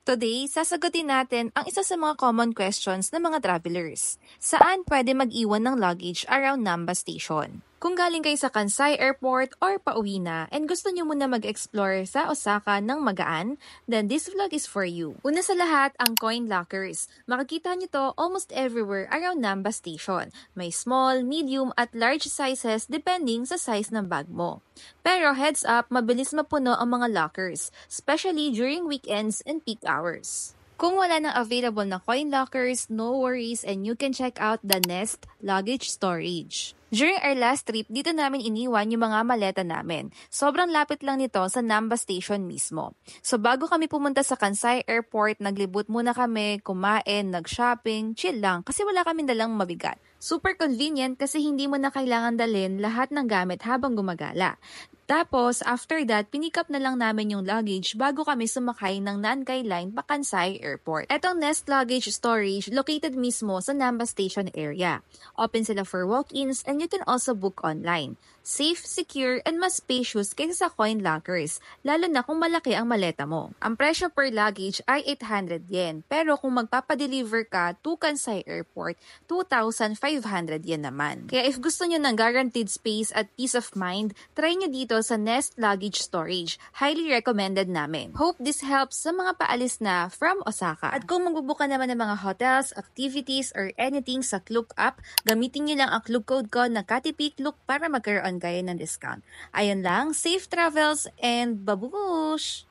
Today, sasagutin natin ang isa sa mga common questions ng mga travelers. Saan pwede mag-iwan ng luggage around Namba Station? Kung galing kayo sa Kansai Airport or pauwi na and gusto nyo muna mag-explore sa Osaka ng magaan, then this vlog is for you. Una sa lahat, ang coin lockers. Makikita nyo to almost everywhere around Namba Station. May small, medium at large sizes depending sa size ng bag mo. Pero heads up, mabilis mapuno ang mga lockers, especially during weekends and peak hours. Kung wala nang available na coin lockers, no worries and you can check out the Nest Luggage Storage. During our last trip, dito namin iniwan yung mga maleta namin. Sobrang lapit lang nito sa Namba Station mismo. So bago kami pumunta sa Kansai Airport, naglibot muna kami, kumain, nag-shopping, chill lang kasi wala kaming dalang mabigat. Super convenient kasi hindi mo na kailangan dalhin lahat ng gamit habang gumagala. Tapos, after that, pinick up na lang namin yung luggage bago kami sumakay ng Nankay Line pa Kansai Airport. Etong Nest Luggage Storage located mismo sa Namba Station area. Open sila for walk-ins and you can also book online. Safe, secure, and mas spacious kaysa sa coin lockers, lalo na kung malaki ang maleta mo. Ang presyo per luggage ay 800 yen, pero kung magpapadeliver ka to Kansai Airport, 2,500 yen naman. Kaya if gusto nyo ng guaranteed space at peace of mind, try nyo dito sa Nest Luggage Storage. Highly recommended namin. Hope this helps sa mga paalis na from Osaka. At kung magbubuka naman ng mga hotels, activities, or anything sa Klook app, gamitin nyo lang ang Klook code ko na KatiPKlook para magkaroon kayo ng discount. Ayun lang, safe travels and babush!